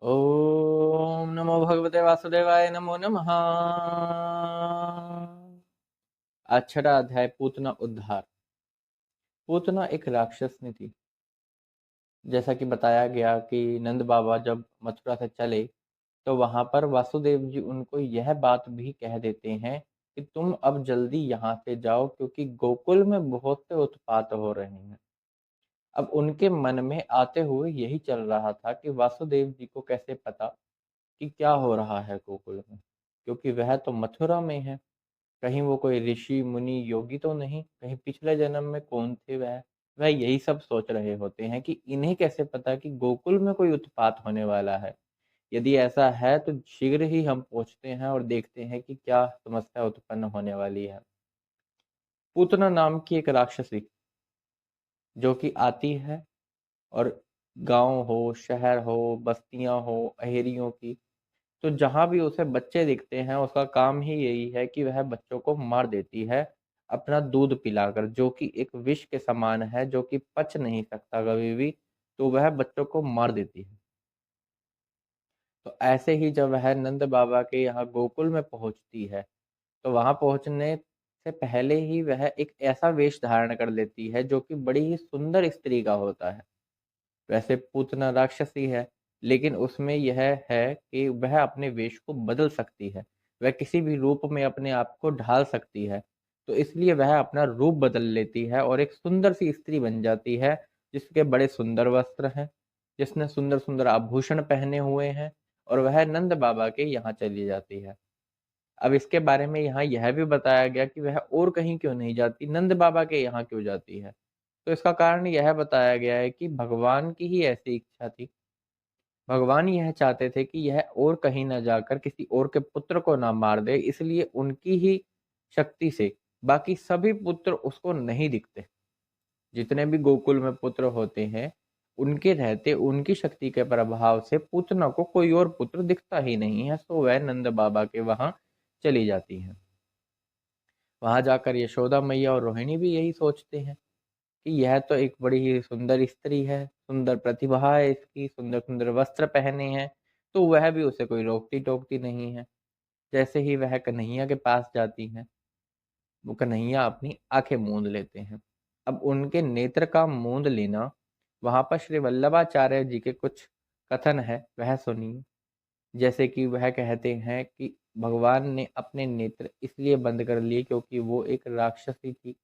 ओम नमो भगवते वासुदेवाय नमो नमः। आज छठा अध्याय पूतना उद्धार। पूतना एक राक्षसनी थी। जैसा कि बताया गया कि नंद बाबा जब मथुरा से चले तो वहां पर वासुदेव जी उनको यह बात भी कह देते हैं कि तुम अब जल्दी यहाँ से जाओ क्योंकि गोकुल में बहुत से उत्पात हो रहे हैं। अब उनके मन में आते हुए यही चल रहा था कि वासुदेव जी को कैसे पता कि क्या हो रहा है गोकुल में, क्योंकि वह तो मथुरा में है। कहीं वो कोई ऋषि मुनि योगी तो नहीं, कहीं पिछले जन्म में कौन थे वह यही सब सोच रहे होते हैं कि इन्हें कैसे पता कि गोकुल में कोई उत्पात होने वाला है। यदि ऐसा है तो शीघ्र ही हम पहुंचते हैं और देखते हैं कि क्या समस्या उत्पन्न होने वाली है। पूतना नाम की एक राक्षसी जो कि आती है और गांव हो, शहर हो, बस्तियां हो अहेरियों की, तो जहां भी उसे बच्चे दिखते हैं उसका काम ही यही है कि वह बच्चों को मार देती है अपना दूध पिलाकर, जो कि एक विष के समान है, जो कि पच नहीं सकता कभी भी। तो वह बच्चों को मार देती है। तो ऐसे ही जब वह नंद बाबा के यहाँ गोकुल में पहुंचती है तो वहां पहुंचने से पहले ही वह एक ऐसा वेश धारण कर लेती है जो कि बड़ी ही सुंदर स्त्री का होता है। वैसे पूतना राक्षसी है, लेकिन उसमें यह है कि वह अपने वेश को बदल सकती है। वह किसी भी रूप में अपने आप को ढाल सकती है। तो इसलिए वह अपना रूप बदल लेती है और एक सुंदर सी स्त्री बन जाती है, जिसके बड़े सुंदर वस्त्र हैं, जिसने सुंदर सुंदर आभूषण पहने हुए हैं, और वह नंद बाबा के यहाँ चली जाती है। अब इसके बारे में यहाँ यह भी बताया गया कि वह और कहीं क्यों नहीं जाती, नंद बाबा के यहाँ क्यों जाती है। तो इसका कारण यह बताया गया है कि भगवान की ही ऐसी इच्छा थी। भगवान यह चाहते थे कि यह और कहीं न जाकर किसी और के पुत्र को ना मार दे, इसलिए उनकी ही शक्ति से बाकी सभी पुत्र उसको नहीं दिखते। जितने भी गोकुल में पुत्र होते हैं, उनके रहते उनकी शक्ति के प्रभाव से पूतना को कोई और पुत्र दिखता ही नहीं है, तो वह नंद बाबा के वहां चली जाती है। वहां जाकर यशोदा मैया और रोहिणी भी यही सोचते हैं कि यह तो एक बड़ी ही सुंदर स्त्री है, सुंदर प्रतिभा है इसकी, सुंदर सुंदर वस्त्र पहने हैं, तो वह भी उसे कोई रोकती टोकती नहीं है। जैसे ही वह कन्हैया के पास जाती हैं, वो कन्हैया अपनी आंखें मूंद लेते हैं। अब उनके नेत्र का मूंद लेना, वहां पर श्री वल्लभाचार्य जी के कुछ कथन है, वह सुनिए। जैसे कि वह कहते हैं कि भगवान ने अपने नेत्र इसलिए बंद कर लिए क्योंकि वो एक राक्षसी थी।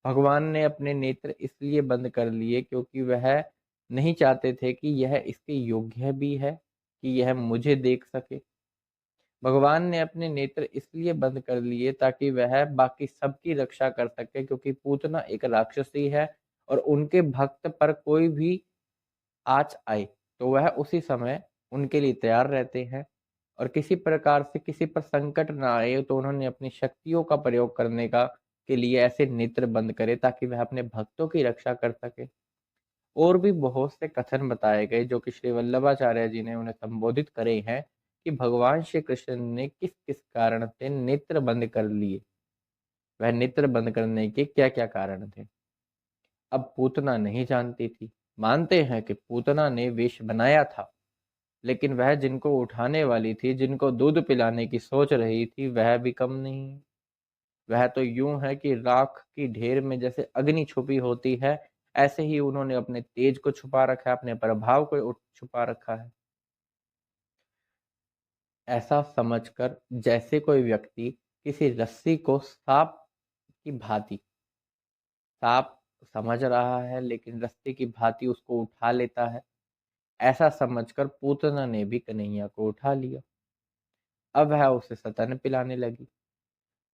भगवान ने अपने नेत्र इसलिए बंद कर लिए क्योंकि वह नहीं चाहते थे कि यह इसके योग्य भी है कि यह मुझे देख सके। भगवान ने अपने नेत्र इसलिए बंद कर लिए ताकि वह बाकी सबकी रक्षा कर सके, क्योंकि पूतना एक राक्षसी है और उनके भक्त पर कोई भी आँच आए तो वह उसी समय उनके लिए तैयार रहते हैं। और किसी प्रकार से किसी पर संकट ना आए तो उन्होंने अपनी शक्तियों का प्रयोग करने का के लिए ऐसे नेत्र बंद करे ताकि वह अपने भक्तों की रक्षा कर सके। और भी बहुत से कथन बताए गए जो कि श्री वल्लभाचार्य जी ने उन्हें संबोधित करे हैं कि भगवान श्री कृष्ण ने किस किस कारण से नेत्र बंद कर लिए, वह नेत्र बंद करने के क्या क्या कारण थे। अब पूतना नहीं जानती थी। मानते हैं कि पूतना ने वेश बनाया था, लेकिन वह जिनको उठाने वाली थी, जिनको दूध पिलाने की सोच रही थी, वह भी कम नहीं। वह तो यूं है कि राख की ढेर में जैसे अग्नि छुपी होती है, ऐसे ही उन्होंने अपने तेज को छुपा रखा है, अपने प्रभाव को छुपा रखा है। ऐसा समझकर जैसे कोई व्यक्ति किसी रस्सी को सांप की भांति, सांप समझ रहा है लेकिन रस्सी की भांति उसको उठा लेता है, ऐसा समझकर पूतना ने भी कन्हैया को उठा लिया। अब वह उसे स्तन पिलाने लगी,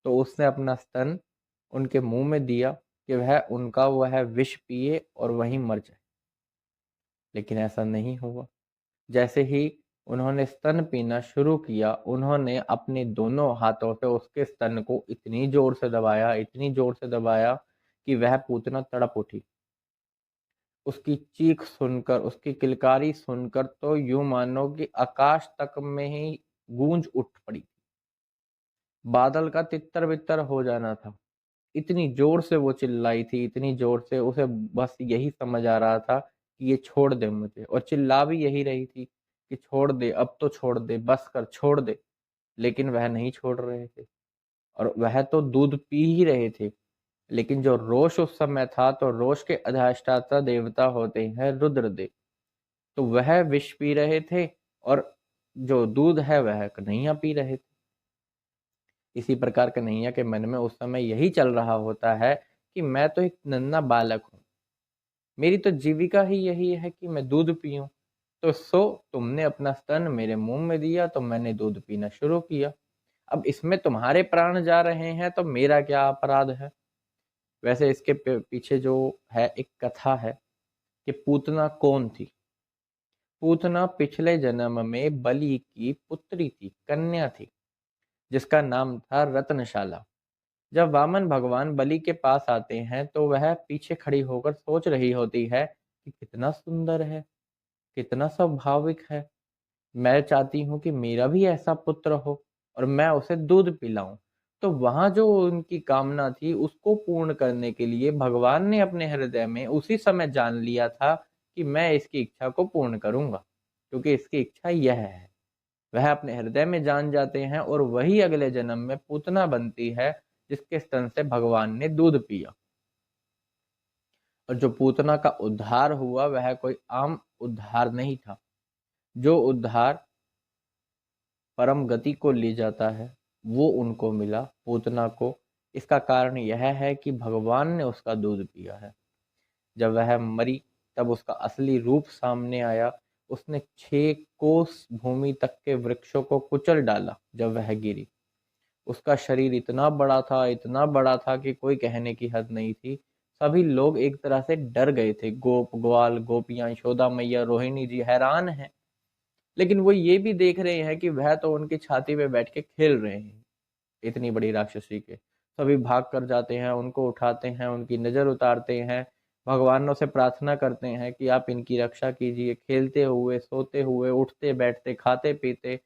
तो उसने अपना स्तन उनके मुंह में दिया कि वह विष पिए और वहीं मर जाए। लेकिन ऐसा नहीं हुआ। जैसे ही उन्होंने स्तन पीना शुरू किया, उन्होंने अपने दोनों हाथों से उसके स्तन को इतनी जोर से दबाया, इतनी जोर से दबाया कि वह पूतना तड़प उठी। उसकी चीख सुनकर, उसकी किलकारी सुनकर तो यूं मानो कि आकाश तक में ही गूंज उठ पड़ी। बादल का तितर बितर हो जाना था। इतनी जोर से वो चिल्लाई थी, इतनी जोर से, उसे बस यही समझ आ रहा था कि ये छोड़ दे मुझे, और चिल्ला भी यही रही थी कि छोड़ दे, अब तो छोड़ दे, बस कर, छोड़ दे, लेकिन वह नहीं छोड़ रहे थे। और वह तो दूध पी ही रहे थे, लेकिन जो रोष उस समय था, तो रोष के अधिष्ठाता देवता होते हैं रुद्रदेव, तो वह विष पी रहे थे और जो दूध है वह कन्हैया पी रहे थे। इसी प्रकार कन्हैया के मन में उस समय यही चल रहा होता है कि मैं तो एक नन्हा बालक हूँ, मेरी तो जीविका ही यही है कि मैं दूध पीऊं। तो तुमने अपना स्तन मेरे मुंह में दिया तो मैंने दूध पीना शुरू किया। अब इसमें तुम्हारे प्राण जा रहे हैं तो मेरा क्या अपराध है। वैसे इसके पीछे जो है एक कथा है कि पूतना कौन थी। पूतना पिछले जन्म में बलि की पुत्री थी, कन्या थी, जिसका नाम था रत्नशाला। जब वामन भगवान बलि के पास आते हैं तो वह पीछे खड़ी होकर सोच रही होती है कि कितना सुंदर है, कितना स्वाभाविक है, मैं चाहती हूँ कि मेरा भी ऐसा पुत्र हो और मैं उसे दूध पिलाऊं। तो वहां जो उनकी कामना थी उसको पूर्ण करने के लिए भगवान ने अपने हृदय में उसी समय जान लिया था कि मैं इसकी इच्छा को पूर्ण करूंगा, क्योंकि इसकी इच्छा यह है। वह अपने हृदय में जान जाते हैं और वही अगले जन्म में पूतना बनती है, जिसके स्तन से भगवान ने दूध पिया। और जो पूतना का उद्धार हुआ वह कोई आम उद्धार नहीं था। जो उद्धार परम गति को ले जाता है वो उनको मिला, पूतना को। इसका कारण यह है कि भगवान ने उसका दूध पिया है। जब वह मरी तब उसका असली रूप सामने आया। उसने 6 कोस भूमि तक के वृक्षों को कुचल डाला। जब वह गिरी, उसका शरीर इतना बड़ा था, इतना बड़ा था कि कोई कहने की हद नहीं थी। सभी लोग एक तरह से डर गए थे। गोप ग्वाल गोपियां, यशोदा मैया, रोहिणी जी हैरान हैं, लेकिन वो ये भी देख रहे हैं कि वह तो उनकी छाती पे बैठ के खेल रहे हैं इतनी बड़ी राक्षसी के। सभी भाग कर जाते हैं, उनको उठाते हैं, उनकी नजर उतारते हैं, भगवानों से प्रार्थना करते हैं कि आप इनकी रक्षा कीजिए। खेलते हुए, सोते हुए, उठते बैठते, खाते पीते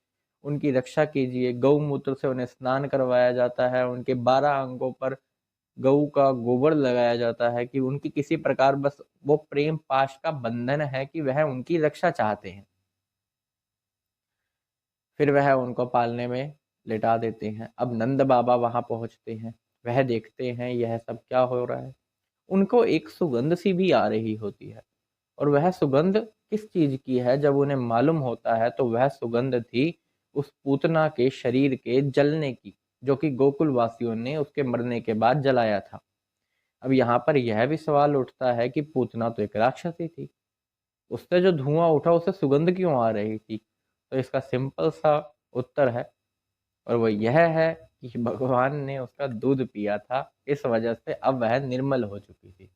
उनकी रक्षा कीजिए। गौमूत्र से उन्हें स्नान करवाया जाता है, उनके 12 अंगों पर गऊ का गोबर लगाया जाता है कि उनकी किसी प्रकार बस वो प्रेम पाश का बंधन है कि वह उनकी रक्षा चाहते हैं। फिर वह उनको पालने में लिटा देते हैं। अब नंद बाबा वहां पहुंचते हैं, वह देखते हैं यह सब क्या हो रहा है। उनको एक सुगंध सी भी आ रही होती है, और वह सुगंध किस चीज की है जब उन्हें मालूम होता है तो वह सुगंध थी उस पूतना के शरीर के जलने की, जो कि गोकुल वासियों ने उसके मरने के बाद जलाया था। अब यहाँ पर यह भी सवाल उठता है कि पूतना तो एक राक्षसी थी, उससे जो धुआं उठा उसे सुगंध क्यों आ रही थी। तो इसका सिंपल सा उत्तर है, और वो यह है कि भगवान ने उसका दूध पिया था, इस वजह से अब वह निर्मल हो चुकी थी।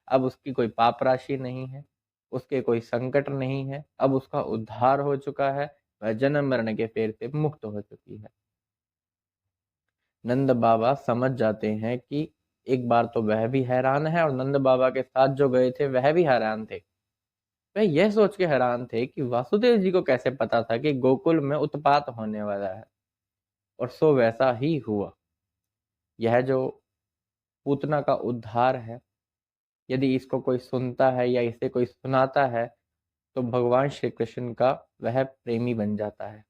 अब उसकी कोई पाप राशि नहीं है, उसके कोई संकट नहीं है, अब उसका उद्धार हो चुका है, वह जन्म मरण के फेर से मुक्त हो चुकी है। नंद बाबा समझ जाते हैं कि एक बार तो वह भी हैरान है और नंद बाबा के साथ जो गए थे वह भी हैरान थे। वह यह सोच के हैरान थे कि वासुदेव जी को कैसे पता था कि गोकुल में उत्पात होने वाला है, और सो वैसा ही हुआ। यह जो पूतना का उद्धार है, यदि इसको कोई सुनता है या इसे कोई सुनाता है तो भगवान श्री कृष्ण का वह प्रेमी बन जाता है।